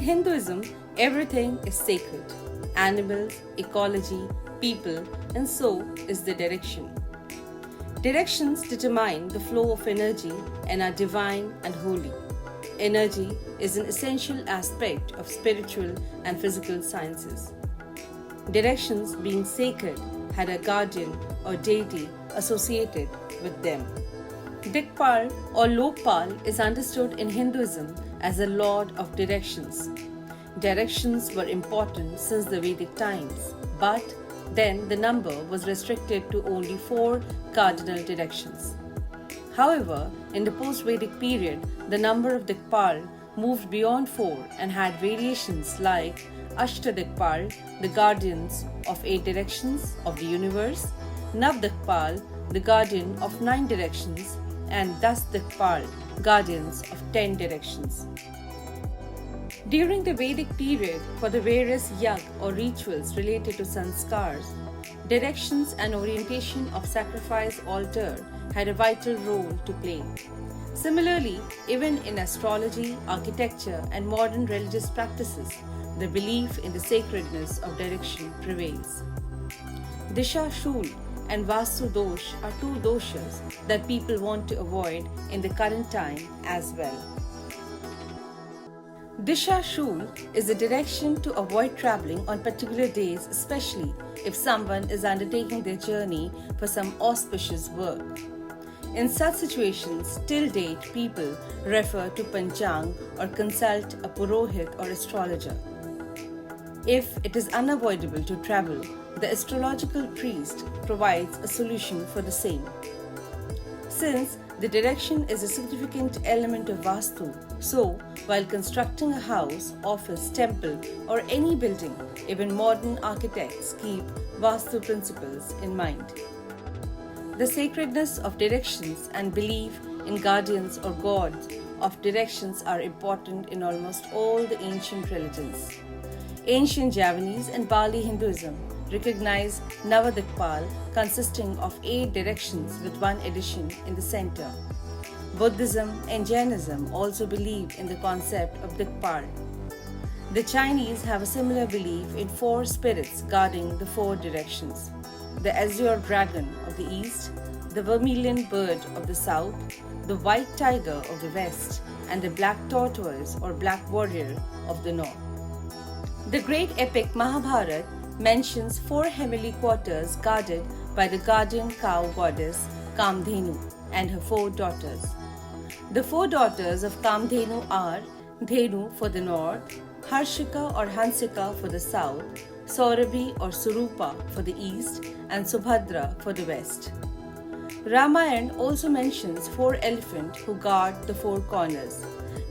Hinduism, everything is sacred. Animals, ecology, people, and so is the direction. Directions determine the flow of energy and are divine and holy. Energy is an essential aspect of spiritual and physical sciences. Directions, being sacred, had a guardian or deity associated with them. Dikpala or Lokpal is understood in Hinduism as a lord of directions. Directions were important since the Vedic times, but then the number was restricted to only 4 cardinal directions. However, in the post-Vedic period, the number of Dikpal moved beyond 4 and had variations like Ashtadikpal, the guardians of 8 directions of the universe, Navdikpal, the guardian of 9 directions, and Dasdikpal, guardians of 10 directions. During the Vedic period, for the various yag or rituals related to sanskars, directions and orientation of sacrifice altar had a vital role to play. Similarly, even in astrology, architecture, and modern religious practices, the belief in the sacredness of direction prevails. Disha Shul and Vastu Dosh are 2 doshas that people want to avoid in the current time as well. Disha Shul is a direction to avoid traveling on particular days, especially if someone is undertaking their journey for some auspicious work. In such situations, till date, people refer to Panchang or consult a Purohit or astrologer. If it is unavoidable to travel, the astrological priest provides a solution for the same. Since the direction is a significant element of Vastu, so while constructing a house, office, temple, or any building, even modern architects keep Vastu principles in mind. The sacredness of directions and belief in guardians or gods of directions are important in almost all the ancient religions. Ancient Javanese and Bali Hinduism recognize Navadikpal consisting of 8 directions with 1 addition in the center. Buddhism and Jainism also believe in the concept of Dikpal. The Chinese have a similar belief in 4 spirits guarding the 4 directions: the azure dragon of the east, the vermilion bird of the south, the white tiger of the west, and the black tortoise or black warrior of the north. The great epic Mahabharata mentions 4 heavenly quarters guarded by the guardian cow goddess Kamdhenu and her 4 daughters. The 4 daughters of Kamdhenu are Dhenu for the north, Harshika or Hansika for the south, Saurabhi or Surupa for the east, and Subhadra for the west. Ramayana also mentions 4 elephants who guard the 4 corners: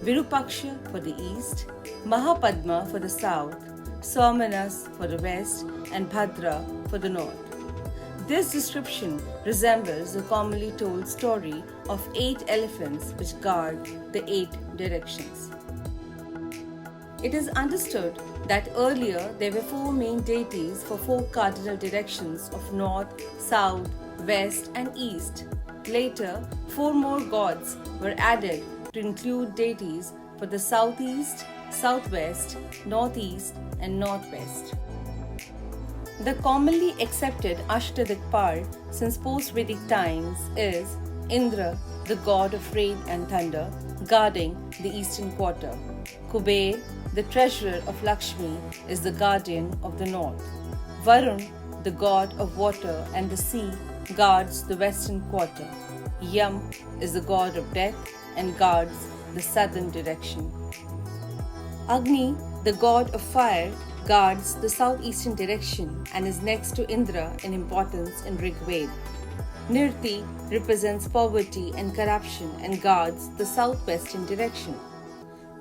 Virupaksha for the east, Mahapadma for the south, Somanas for the west, and Bhadra for the north. This description resembles the commonly told story of 8 elephants which guard the 8 directions. It is understood that earlier there were 4 main deities for 4 cardinal directions of north, south, west, and east. Later, 4 more gods were added to include deities for the southeast, southwest, northeast, and northwest. The commonly accepted Ashtadikpal since post-Vedic times is Indra, the god of rain and thunder, guarding the eastern quarter. Kuber, the treasurer of Lakshmi, is the guardian of the north. Varun, the god of water and the sea, guards the western quarter. Yam is the god of death and guards the southern direction. Agni, the god of fire, guards the southeastern direction and is next to Indra in importance in Rig Veda. Nirti represents poverty and corruption and guards the southwestern direction.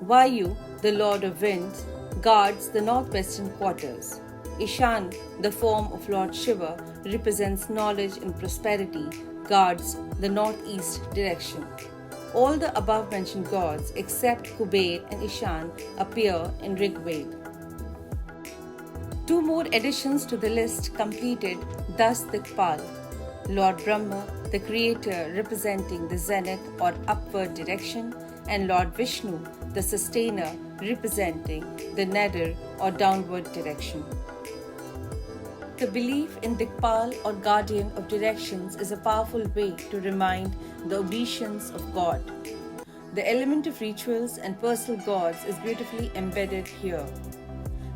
Vayu, the lord of winds, guards the northwestern quarters. Ishan, the form of Lord Shiva, represents knowledge and prosperity, guards the northeast direction. All the above-mentioned gods except Kuber and Ishan appear in Rig Veda. 2 more additions to the list completed thus Dikpala. Lord Brahma, the creator representing the zenith or upward direction, and Lord Vishnu, the sustainer, representing the nadir or downward direction. The belief in Dikpala or guardian of directions is a powerful way to remind the obeisance of God. The element of rituals and personal gods is beautifully embedded here.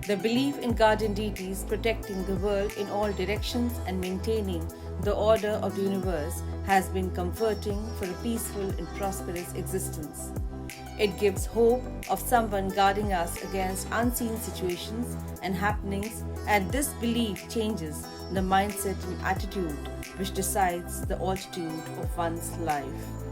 The belief in guardian deities protecting the world in all directions and maintaining the order of the universe has been comforting for a peaceful and prosperous existence. It gives hope of someone guarding us against unseen situations and happenings, and this belief changes the mindset and attitude which decides the altitude of one's life.